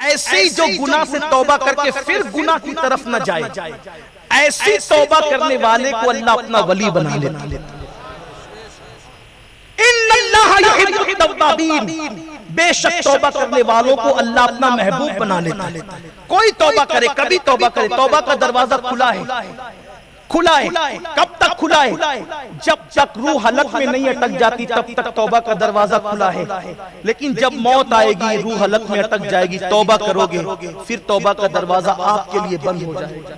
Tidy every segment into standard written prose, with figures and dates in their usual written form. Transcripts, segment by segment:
ऐसे ही जो गुनाह से तौबा करके फिर गुनाह की तरफ न जाए, ऐसी तौबा करने वाले को अल्लाह अपना वली बना लेता है। इन्नल्लाह युहिब्बुत तव्वाबीन, बेशक तौबा करने वालों को अल्लाह अपना महबूब बना लेता है। कोई तौबा करे, कभी तौबा करे, तौबा का दरवाजा खुला है, खुला है। कब तक खुला है? जब तक रूह हलक में नहीं अटक जाती तब तक तौबा का दरवाजा खुला है। लेकिन जब मौत आएगी, रूह हलक में अटक जाएगी, तौबा करोगे, फिर तौबा का दरवाजा आपके लिए बंद हो जाएगा।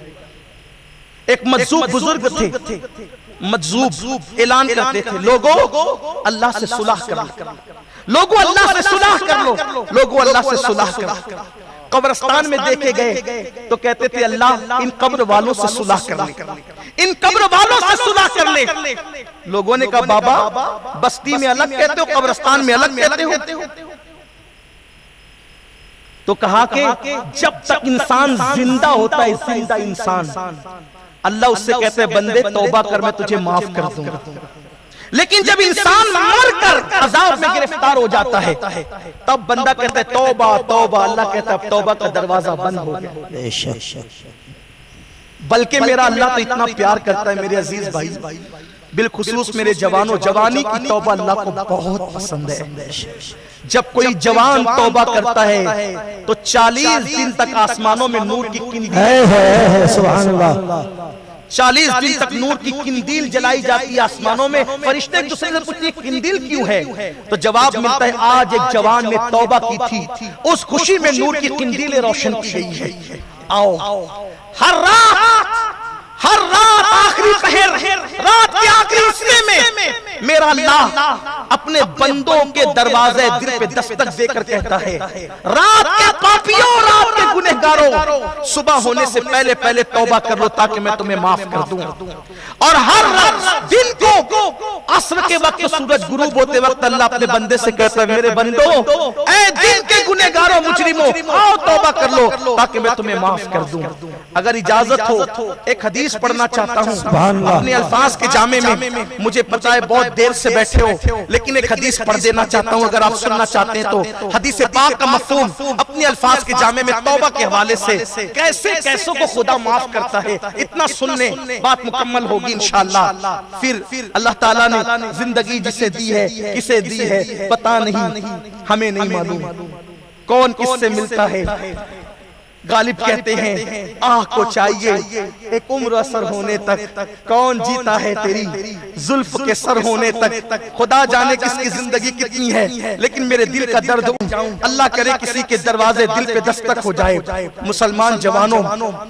एक मजजूब बुजुर्ग थे, मजजूब ऐलान करते थे, लोगों अल्लाह से सुलह कर लो, लोगों अल्लाह से सुलह कर लो, लोगों अल्लाह से सुलह कर लो। कब्रिस्तान में देखे गए तो कहते थे अल्लाह इन कब्र वालों से सुलह कर ले, इन कब्र वालों से सुलह कर ले। लोगों ने कहा बाबा बस्ती में अलग कहते हो, कब्रिस्तान में अलग कहते हो। तो कहा कि जब तक इंसान जिंदा होता है, जिंदा इंसान, अल्लाह उससे कहते हैं बंदे तौबा कर, मैं तुझे माफ कर दूंगा। लेकिन जब इंसान मर कर अजाब में गिरफ्तार हो जाता है तब बंदा कहता है तौबा तौबा, अल्लाह कहता है अब तौबा का दरवाजा बंद हो गया। बल्कि मेरा अल्लाह तो इतना प्यार करता है मेरे अजीज भाई, बिलखुसूस मेरे जवानों, जवानी की तौबा अल्लाह को बहुत पसंद है। जब कोई जवान तौबा करता है तो 40 दिन तक आसमानों में नूर की किंदील, सुभान अल्लाह, 40 दिन तक नूर की किंदील जलाई जाती है आसमानों में। फरिश्ते एक दूसरे से पूछते हैं किंदील क्यों है? तो जवाब मिलता है आज एक जवान ने तौबा की थी, उस खुशी में नूर की किंदीलें रोशन की गई है। आओ हर रात आखिरी पहर, रात के आखिरी हिस्से में मेरा अल्लाह अपने बंदों के दरवाजे दिल पे दस्तक देकर कहता है रात के पापियों, रात के गुनहगारों, सुबह होने से पहले पहले तौबा कर लो ताकि मैं तुम्हें माफ कर दूं। और हर रात दिन को असर के वक्त सूरज गुरूब होते वक्त अल्लाह अपने बंदे से कहता है मेरे बंदो, ऐ दिन के गुनहगारों मुजरिमों, आओ तौबा कर लो ताकि मैं तुम्हें माफ कर दूं। अगर इजाजत हो एक हदीस पढ़ना चाहता हूँ अपने अल्फाज के जामे में। मुझे पता है बहुत देर से बैठे हो, लेकिन एक हदीस पढ़ देना चाहता हूँ। अगर आप सुनना चाहते हैं तो हदीस पाक का मफ़हूम अपने अल्फाज के जामे में तौबा के हवाले से, कैसे कैसों को खुदा माफ करता है, इतना सुनने बात मुकम्मल होगी इंशाअल्लाह। फिर अल्लाह ताला ने जिंदगी जिसे दी है, किसे दी है पता नहीं, हमें नहीं मालूम कौन किससे मिलता है। गालिब कहते हैं आह को चाहिए एक उम्र असर होने तक, कौन जीता है तेरी जुल्फ के सर होने तक। खुदा जाने किसकी जिंदगी कितनी है, लेकिन मेरे दिल का दर्द अल्लाह करे किसी के दरवाजे दिल पे दस्तक हो जाए। मुसलमान जवानों,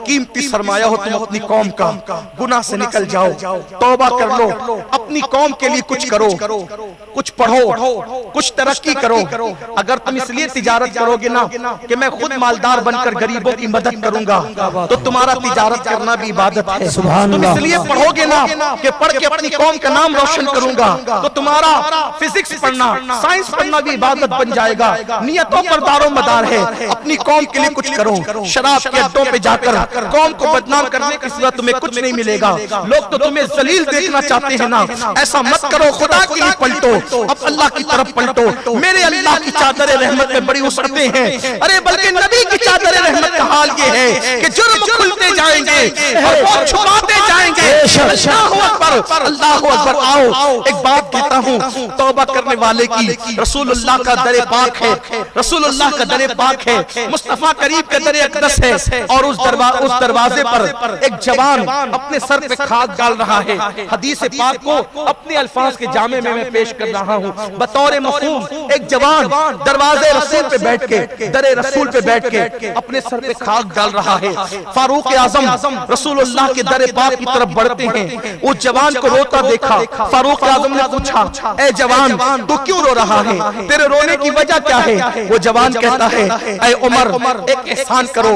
कीमती सरमाया हो तुम अपनी कौम का, गुनाह से निकल जाओ, तौबा कर लो, अपनी कौम के लिए कुछ करो, कुछ पढ़ो, कुछ तरक्की करो। अगर तुम इसलिए तिजारत करोगे ना कि मैं खुद मालदार बनकर गरीब की मदद करूंगा, तो तुम्हारा तिजारत करना भी इबादत है। तुम इसलिए पढ़ोगे ना कि पढ़ के अपनी कौम का नाम रोशन करूंगा, तो तुम्हारा फिजिक्स पढ़ना, साइंस पढ़ना भी इबादत बन जाएगा। नियतों पर दारो मदार है, अपनी कौम के लिए कुछ करो। शराब के अड्डों पे जाकर कौम को बदनाम करने के सिवा तुम्हें कुछ नहीं मिलेगा। लोग तो तुम्हें जलील देखना चाहते हैं ना, ऐसा मत करो। खुदा के लिए पलटो, अब अल्लाह की तरफ पलटो। मेरे अल्लाह की चादर रहमत में बड़ी उसरतें हैं, अरे बल्कि नबी की चादर रहमत का हाल ये है कि जुर्म खुलते जाएंगे और वो छुपाते जाएंगे। अल्लाहु अकबर, अल्लाहु अकबर। आओ एक बात कहता हूँ, तौबा करने वाले की रसूलुल्लाह का दरे पाक है, रसूलुल्लाह का दरे पाक है, मुस्तफा करीब का दरे अक़दस है। और उस दरवाजे पर एक जवान अपने सर पे खाक डाल रहा है। हदीस पाक को अपने अल्फाज के जामे में मैं पेश कर रहा हूँ बतौर मफ़हूम। एक जवान दरवाजे रसूल पे बैठ के, दरे रसूल पे बैठ के अपने सर पे खाक डाल रहा है। फारूक आजम रसूलुल्लाह के दरे पाक की तरफ बढ़ते हैं, उस जवान को रोता देखा। फारूक आजम ने पूछा ए जवान तू क्यों रो रहा है, तेरे रोने की वजह क्या है? वो जवान कहता है ए उमर, एक एहसान करो,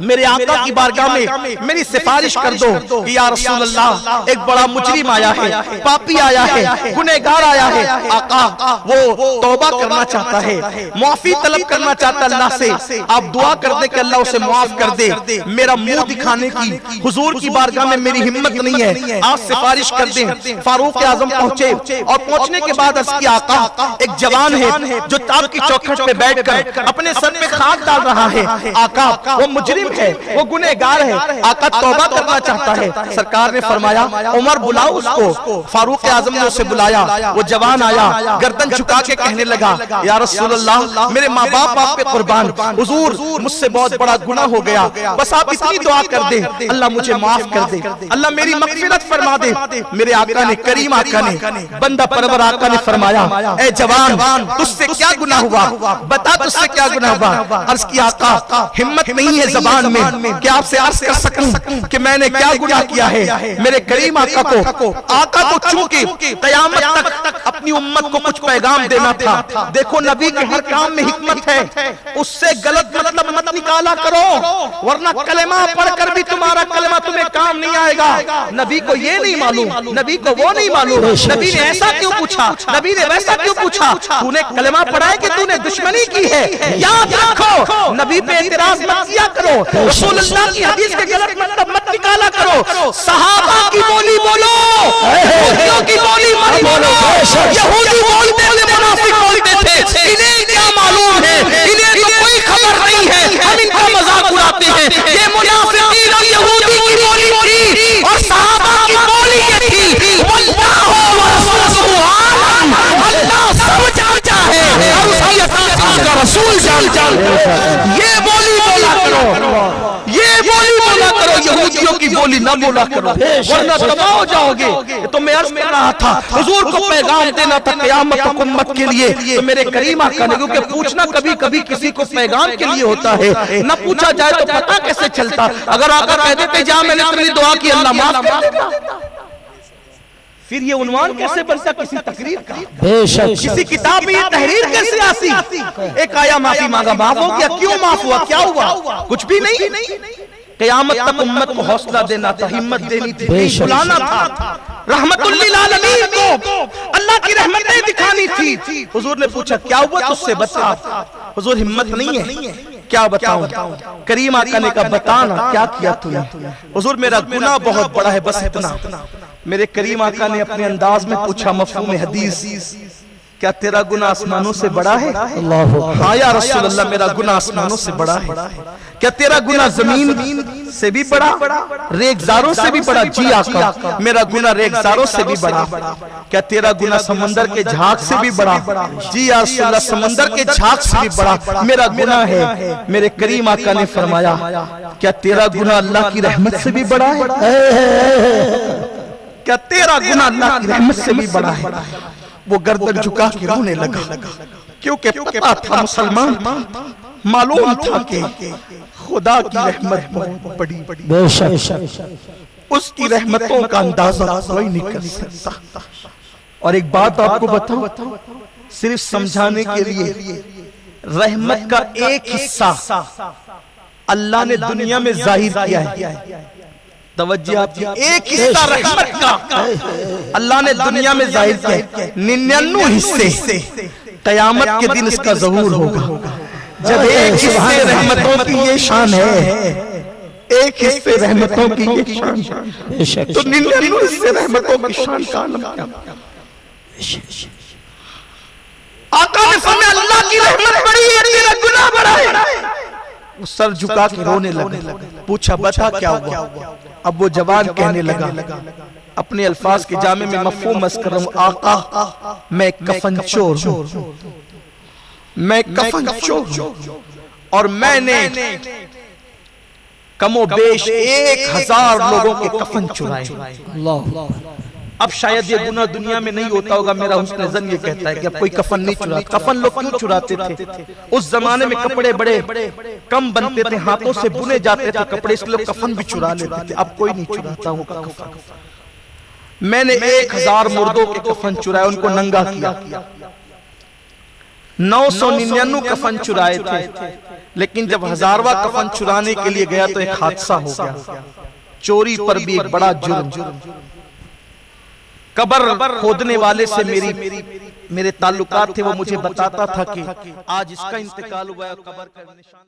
मेरे आका की बारगाह में मेरी सिफारिश कर दो कि या रसूलल्लाह एक बड़ा मुजरिम आया है, पापी आया है, गुनहगार आया है। आका वो तौबा करना चाहता है, माफी तलब करना चाहता है अल्लाह से, आप दुआ कर दे कि अल्लाह उसे उसे माफ कर दे, मेरा मुंह दिखाने की हुजूर की बारगाह में मेरी हिम्मत नहीं है, आप सिफारिश कर दें। फारूक आजम पहुंचे और पहुंचने के बाद अर्ज किया, आका एक जवान है जो ताब की चौखट पे बैठकर अपने सर पे खाक डाल रहा है। आका वो मुजरिम है, वो गुनहगार है, आका तौबा करना चाहता है। सरकार ने फरमाया उमर बुलाओ उसको। फारूक आजम ने उसे बुलाया, वो जवान आया, गर्दन झुका के कहने लगा, या रसूल अल्लाह मेरे माँ बाप आप पे कुर्बान, हुजूर मुझसे बहुत बड़ा गुनाह हो गया, बस आप इतनी दुआ कर दे, अल्लाह मुझे माफ कर दे, अल्लाह मेरी मगफिरत फरमा दे। मेरे आका ने, करीम आका ने, बंदा परवर आका ने फरमाया, ए जवान तुझसे क्या गुनाह हुआ, बता तुझसे क्या गुनाह हुआ। अर्ज किया, आका हिम्मत नहीं है जबान में कि आपसे अर्ज कर सकूं कि मैंने क्या गुनाह किया है। मेरे करीम आका को चूंकि क़यामत तक अपनी उम्मत को कुछ पैगाम देना था, देखो नबी के हर काम में हिकमत है, उससे गलत मतलब मत निकाला करो, वरना कलेमा पढ़कर भी तुम्हारा कलेमा तुम्हें काम नहीं आएगा। नबी को ये नहीं मालूम, नबी को वो नहीं मालूम, नबी ने ऐसा क्यों पूछा, नबी ने वैसा क्यों पूछा, तूने कलेमा पढ़ा है कि तूने दुश्मनी की है। याद रखो, नबी पे एतराज मत किया करो, रसूल अल्लाह की हदीस के गलत मतलब मत निकाला करो। सहाबा की बोली बोलो, यहूदियों की बोली मत बोलो। यहूदी बोलते थे, मुनाफिक बोलते थे, इन्हें क्या मालूम है, इन्हें तो कोई खबर नहीं है, हम इनका मजाक उड़ाते हैं। ये मुनाफिकीन और यहूदी की बोली थी और सहाबा की बोली ये थी, वल्लाहु व रसूलुहु आलम, अल्लाह सब जानता है और उसकी अताअत का रसूल जानता है। ये बोली बोला करो, ये बोली बोला करो, यहूदियों की बोली ना बोला करो, वरना तबाह हो जाओगे। तो मैं अर्ज कर रहा था, हुजूर को पैगाम देना था क़यामत तक उम्मत के लिए, तो मेरे करीम आका ने, क्योंकि पूछना कभी कभी किसी को पैगाम के लिए होता है, न पूछा जाए तो पता कैसे चलता। अगर आका कह देते जा मैंने तेरी दुआ की, अल्लाह माफ कर देता, फिर ये उन्वान कैसे बनता किसी तकरीर का, किसी किताब में ये तहरीर कैसे आती। एक आया माफी मांगा, माफ हो गया, क्यों माफ हुआ, क्या हुआ, कुछ भी नहीं। क़यामत तक उम्मत को हौसला देना था, हिम्मत देनी थी, बुलाना था, रहमतुल लिल आलमीन को अल्लाह की रहमतें दिखानी थी। हुजूर ने पूछा क्या हुआ तुझसे, बता। हुजूर हिम्मत नहीं है, क्या बताऊं। करीम आका ने कहा बताना क्या किया तूने। हुजूर मेरा गुनाह बहुत बड़ा है, बस इतना। मेरे करीम आका ने अपने अंदाज में पूछा, मफ़हूम हदीस, क्या तेरा गुनाह आसमानों से बड़ा है। हाँ या रसूल अल्लाह मेरा गुनाह आसमानों से बड़ा है। क्या तेरा गुनाह जमीन से भी बड़ा, रेगजारों से भी बड़ा। जी आका मेरा गुनाह रेगजारों से भी बड़ा। क्या तेरा गुनाह समंदर के झाग से भी बड़ा। जी या रसूल अल्लाह समंदर के झाग से भी बड़ा मेरा गुनाह है। मेरे करीम आका ने फरमाया क्या तेरा गुनाह अल्लाह की रहमत से भी बड़ा है। क्या तेरा गुनाह अल्लाह की रहमत से भी बड़ा है। वो गर्दन झुका के रोने लगा, क्योंकि पता था मुसलमान, मालूम था कि खुदा की रहमत बहुत बड़ी, उसकी रहमतों का अंदाजा कोई नहीं कर सकता। और एक बात आपको बताऊं, सिर्फ समझाने के लिए, रहमत का एक हिस्सा अल्लाह ने दुनिया में जाहिर किया है। तवज्जो आपकी, एक हिस्सा रहमत का अल्लाह ने दुनिया में जाहिर किया, 99 हिस्से क़यामत के दिन इसका ज़हूर होगा। जब एक हिस्से रहमतों की ये शान है, एक हिस्से रहमतों की ये शान, तो 99 हिस्से रहमतों की शान का आलम क्या। आका ने फरमाया अल्लाह की रहमत बड़ी है, तेरा गुनाह बड़ा है। वो सर झुका के रोने लगा। पूछा बता क्या हुआ। अब वो जवान कहने लगा अपने अल्फाज के जामे में मफ़हूम मस कर रहा हूं, आका मैं कफन चोर हूं, मैं कफन चोर हूं और मैंने कमोबेश 1000 लोगों के कफन चुराए। अब शायद ये गुनाह दुनिया में नहीं होता होगा, मेरा हुस्न ज़न ये कहता है कि अब कोई कफन नहीं चुराता। कफन लोग क्यों चुराते थे? उस जमाने में कपड़े बड़े कम बनते थे, हाथों से बुने जाते थे कपड़े, इसलिए लोग कफन भी चुरा लेते थे। अब कोई नहीं चुराता होगा कफन। मैंने 1000 मुर्दों के कफन चुराए, उनको नंगा किया। 999 कफन चुराए थे, लेकिन जब 1000वां कफन चुराने के लिए गया तो एक हादसा हो गया। चोरी पर भी एक बड़ा जुर्म। कब्र खोदने वाले से मेरे ताल्लुकात थे, वो मुझे बताता था कि आज इसका इंतकाल हुआ है, कब्र का निशान